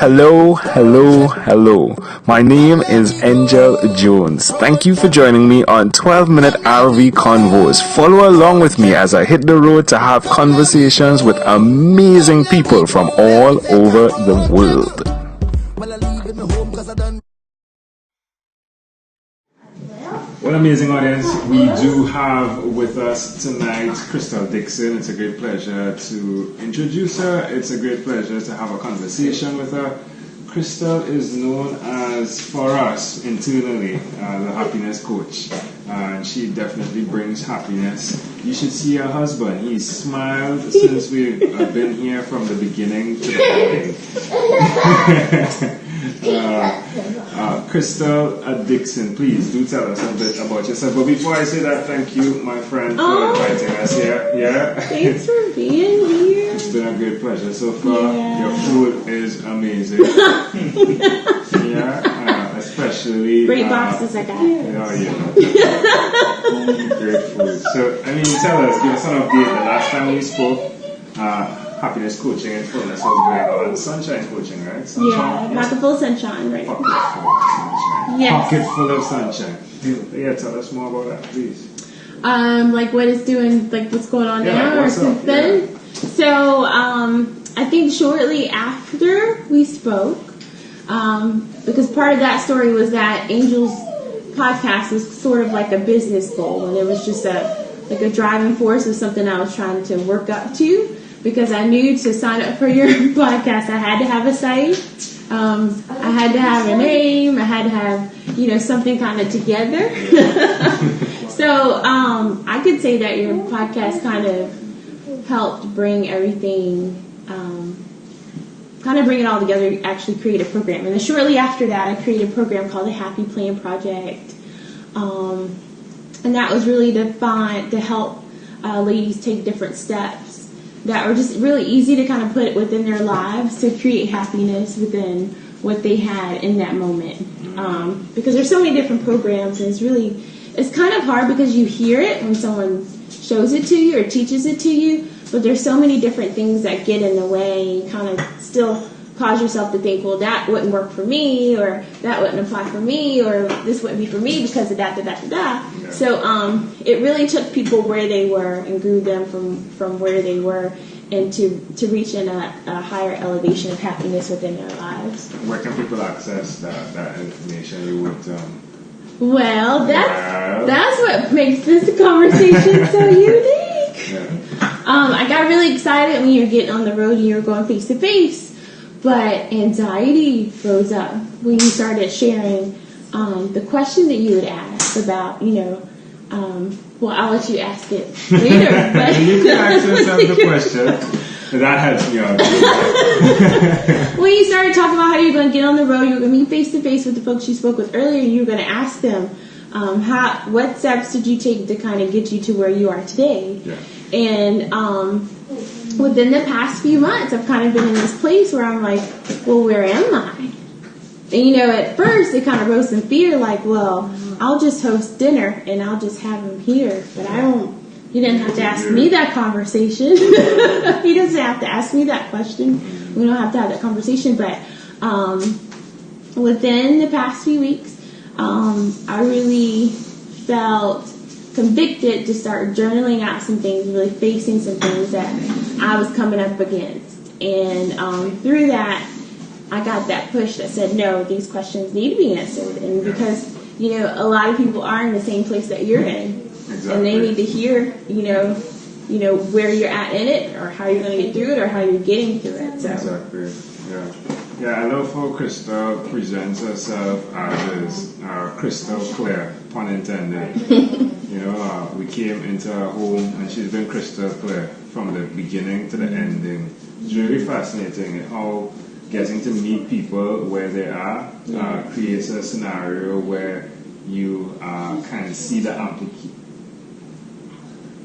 Hello, hello, hello. My name is Angel Jones. Thank you for joining me on 12-minute RV Convos. Follow along with me as I hit the road to have conversations with amazing people from all over the world. Well, amazing audience, we do have with us tonight Crystal Dixon. It's a great pleasure to introduce her. It's a great pleasure to have a conversation with her. Crystal is known as, for us internally, the happiness coach. And she definitely brings happiness. You should see her husband. He's smiled since we've been here from the beginning to the ending. Crystal Dixon, please do tell us a bit about yourself. But before I say that, thank you, my friend, for inviting us here. Yeah. Thanks for being here. It's been a great pleasure so far. Yeah. Your food is amazing. Yeah, especially great boxes I got. Oh yeah. Great food. So, I mean, tell us, give us an update. The last time we spoke, happiness coaching and fullness was going on. Sunshine coaching, right? Sunshine? Yeah, pocket full of sunshine, right? Pocket full of sunshine. Yes. Pocket full of sunshine. Yeah, tell us more about that, please. Like what it's doing, like what's going on now, or since then. Yeah. So, I think shortly after we spoke, because part of that story was that Angel's podcast was sort of like a business goal, and it was just a driving force of something I was trying to work up to, because I knew to sign up for your podcast I had to have a site, I had to have a name, I had to have something kind of together. So I could say that your podcast kind of helped bring everything, kind of bring it all together, actually create a program. And then shortly after that I created a program called the Happy Plan Project. And that was really to help ladies take different steps that were just really easy to kind of put within their lives to create happiness within what they had in that moment. Because there's so many different programs, and it's kind of hard because you hear it when someone shows it to you or teaches it to you, but there's so many different things that get in the way. You kind of still cause yourself to think, well, that wouldn't work for me, or that wouldn't apply for me, or this wouldn't be for me because of that. Yeah. So it really took people where they were and grew them from where they were and to reach in a higher elevation of happiness within their lives. Where can people access that information you would... Well, that's what makes this conversation so unique. Yeah. I got really excited when you were getting on the road and you were going face to face. But anxiety rose up when you started sharing the question that you would ask about, well, I'll let you ask it later. But you can ask yourself the question. That helps me out. When you started talking about how you're going to get on the road, you were going to meet face to face with the folks you spoke with earlier, and you were going to ask them, what steps did you take to kind of get you to where you are today? Yeah. And within the past few months, I've kind of been in this place where I'm like, well, where am I? And, at first it kind of rose some fear, like, well, I'll just host dinner and I'll just have him here. But you didn't have to ask me that conversation. He doesn't have to ask me that question. We don't have to have that conversation. But within the past few weeks, I really felt convicted to start journaling out some things, really facing some things that I was coming up against. And through that, I got that push that said, no, these questions need to be answered. And because, a lot of people are in the same place that you're in. Exactly. And they need to hear, where you're at in it, or how you're going to get through it, or how you're getting through it. So. Exactly, yeah. Yeah, I love how Crystal presents herself as crystal clear, pun intended. We came into her home and she's been crystal clear from the beginning to the ending. It's really fascinating how getting to meet people where they are creates a scenario where you kind of see the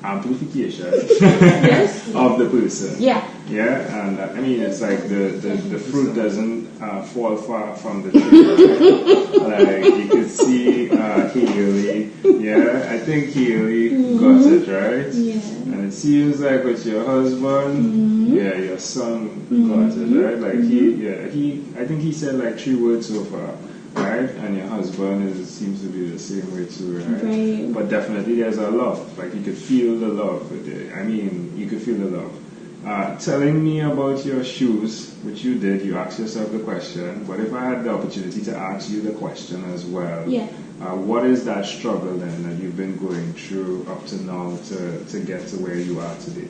amplification Yes. of the person. Yeah. Yeah, and I mean, it's like the fruit doesn't fall far from the tree. Right? Like, you could see Haley. Yeah, I think Haley got it, right? Yeah. And it seems like with your husband, yeah, your son got it, right? Like, I think he said like 3 words so far. Right, and your husband seems to be the same way too, right? Right. But definitely there's a love. Like, you could feel the love. I mean, you could feel the love. Telling me about your shoes, which you did, you asked yourself the question. But if I had the opportunity to ask you the question as well, what is that struggle then that you've been going through up to now to get to where you are today?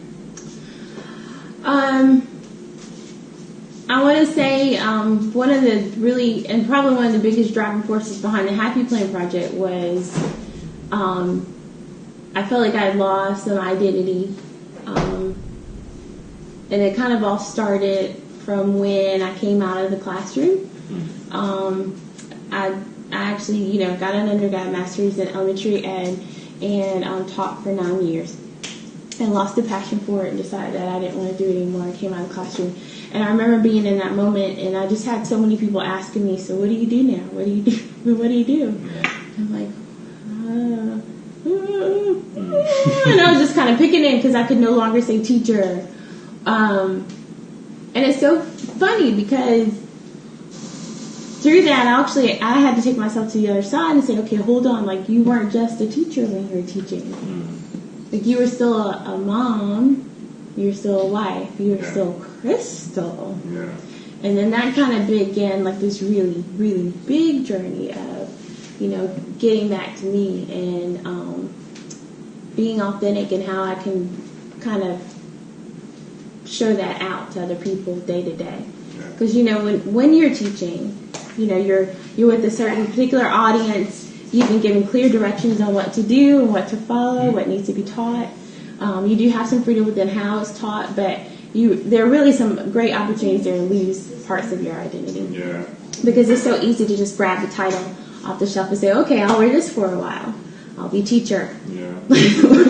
I want to say one of the really, and probably one of the biggest driving forces behind the Happy Plan Project was I felt like I lost some identity. And it kind of all started from when I came out of the classroom. I actually, got an undergrad master's in elementary ed and taught for 9 years. And lost the passion for it and decided that I didn't want to do it anymore. I came out of the classroom. And I remember being in that moment, and I just had so many people asking me, so what do you do now? What do you do? What do you do? I'm like, and I was just kind of picking in because I could no longer say teacher. And it's so funny because through that, I had to take myself to the other side and say, okay, hold on. Like, you weren't just a teacher when you were teaching. Like, you were still a mom. You were still a wife. You were still Crystal. Yeah. And then that kind of began like this really, really big journey of, getting back to me and being authentic and how I can kind of show that out to other people day to day. Because, when you're teaching, you're with a certain particular audience. You've been given clear directions on what to do and what to follow, what needs to be taught. You do have some freedom within how it's taught, but there are really some great opportunities there to lose parts of your identity. Yeah. Because it's so easy to just grab the title off the shelf and say, okay, I'll wear this for a while. I'll be teacher. Yeah.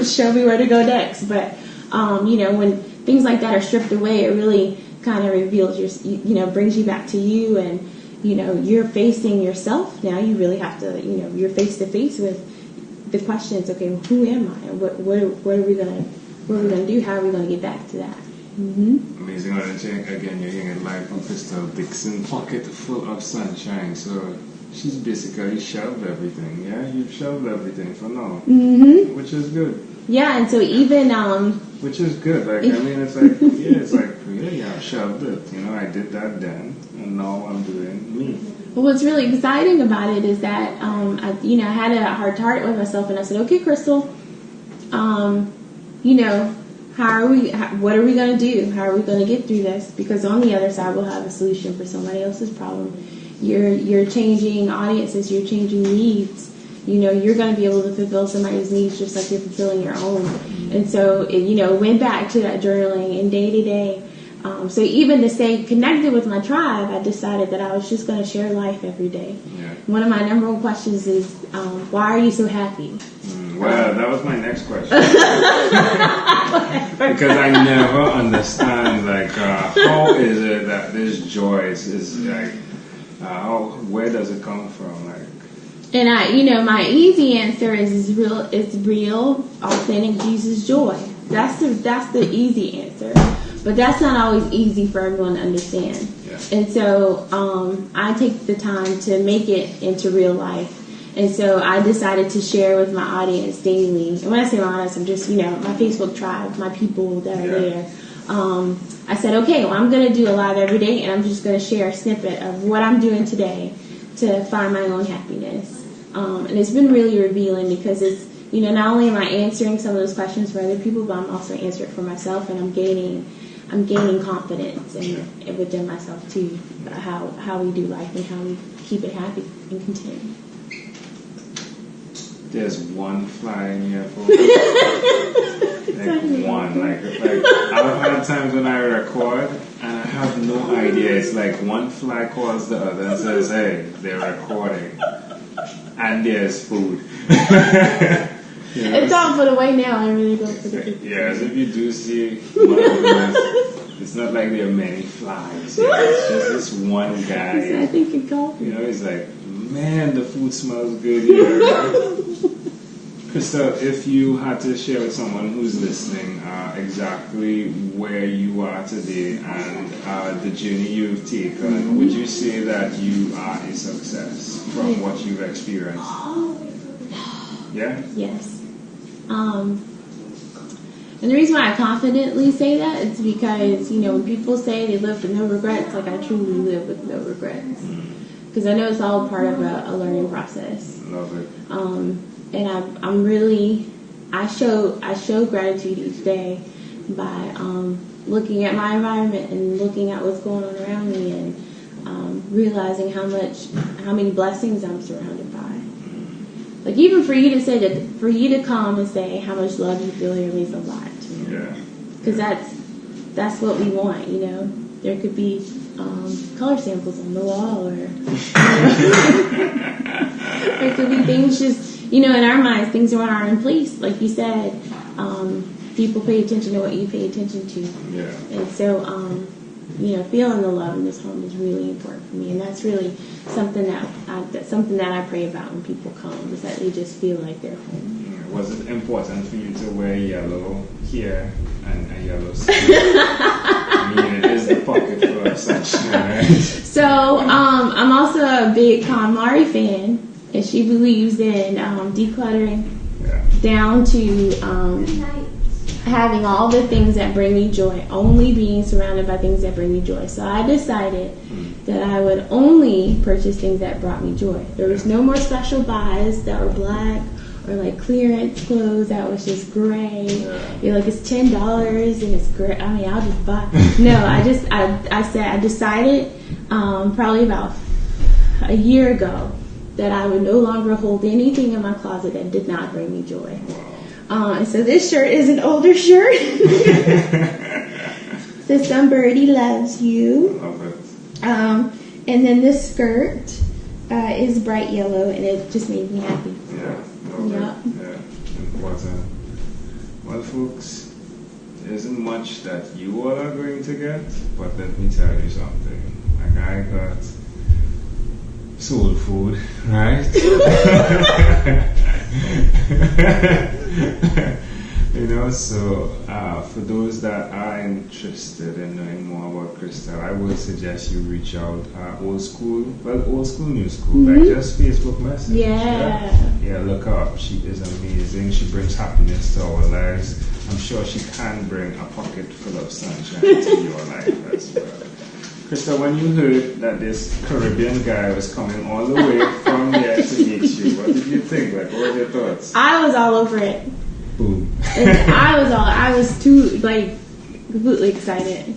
Show me where to go next. But, when things like that are stripped away, it really kind of reveals brings you back to you and, you're facing yourself. Now you really have to, you're face to face with the questions. Okay, well, who am I? And what are we gonna do? How are we gonna get back to that? Mm-hmm. Amazing. Again, you're hearing it live from Crystal Dixon, pocket full of sunshine. So she's basically shelved everything. Yeah, you've shelved everything for now, which is good. Yeah, and so even which is good. Like, I mean, it's like I've shelved it. I did that then, and now I'm doing me. Well, what's really exciting about it is that I had a hard target with myself, and I said, okay, Crystal, what are we going to do? How are we going to get through this? Because on the other side, we'll have a solution for somebody else's problem. You're changing audiences. You're changing needs. You're going to be able to fulfill somebody's needs just like you're fulfilling your own. And so, went back to that journaling and day to day. So even to stay connected with my tribe, I decided that I was just going to share life every day. Yeah. One of my number one questions is, why are you so happy? Well, that was my next question. Because I never understand, how is it that this joy is where does it come from? And my easy answer is real, authentic Jesus joy. That's the easy answer. But that's not always easy for everyone to understand. Yeah. And so I take the time to make it into real life. And so I decided to share with my audience daily. And when I say my audience, I'm just, my Facebook tribe, my people that are there. I said, okay, well, I'm going to do a live every day, and I'm just going to share a snippet of what I'm doing today to find my own happiness. And it's been really revealing because it's, not only am I answering some of those questions for other people, but I'm also answering it for myself, and I'm gaining confidence and within myself too, how we do life and how we keep it happy and content. There's one fly in your phone. One. I've had times when I record and I have no idea. It's like one fly calls the other and says, hey, they're recording. And there's food. It's all put away now. I really go for the kids. Yes, if you do see one of them, it's not like there are many flies. You know, it's just this one guy. I think it goes. You know, he's like, man, the food smells good here. Crystal, if you had to share with someone who's listening exactly where you are today and the journey you've taken, would you say that you are a success from what you've experienced? Yeah? Yes. And the reason why I confidently say that is because, you know, when people say they live with no regrets, like I truly live with no regrets. Because I know it's all part of a learning process. Love it. And I'm really, I show gratitude each day by looking at my environment and looking at what's going on around me and realizing how many blessings I'm surrounded by. Like even for you to say that, for you to come and say how much love you feel here means a lot to me. Yeah. Because that's what we want, you know. There could be color samples on the wall, or there could be things just, you know, in our minds, things are in place. Like you said, people pay attention to what you pay attention to. Yeah. And so, you know, feeling the love in this home is really important for me, and that's really something that I pray about when people come, is that they just feel like they're home. Was it important for you to wear yellow here and a yellow skin? I mean, it is the pocket for sunshine, right? So, I'm also a big KonMari fan, and she believes in decluttering down to having all the things that bring me joy, only being surrounded by things that bring me joy. So I decided that I would only purchase things that brought me joy. There was no more special buys that were black or like clearance clothes that was just gray. You're like, it's $10 and it's gray. I mean, I'll just buy. No, I decided probably about a year ago that I would no longer hold anything in my closet that did not bring me joy. And so this shirt is an older shirt. Says Somebody Loves You. Love it. And then this skirt is bright yellow, and it just made me happy. Yeah. Yeah. Important. Well, folks, there isn't much that you all are going to get, but let me tell you something. Like, I got soul food, right? You know, so for those that are interested in knowing more about Crystal, I would suggest you reach out old school, new school, like just Facebook message. Yeah, look her up. She is amazing. She brings happiness to our lives. I'm sure she can bring a pocket full of sunshine to your life as well. Crystal, when you heard that this Caribbean guy was coming all the way from there to meet you, what did you think? Like, what were your thoughts? I was all over it. Boom. I was too, like, completely excited.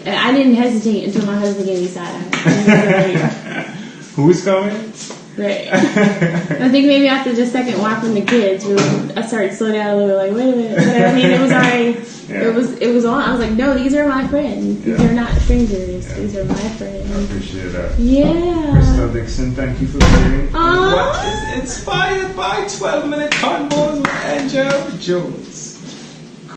And I didn't hesitate until my husband gave me side eye. Who's coming? Right. I think maybe after the second walk from the kids, I started to slow down a little, like, wait a minute. But I mean, it was already, it was on. I was like, no, these are my friends. These are not strangers. These are my friends. I appreciate that. Yeah. Crystal Dixon, thank you for being What is inspired by 12-minute convos with Angel Jones.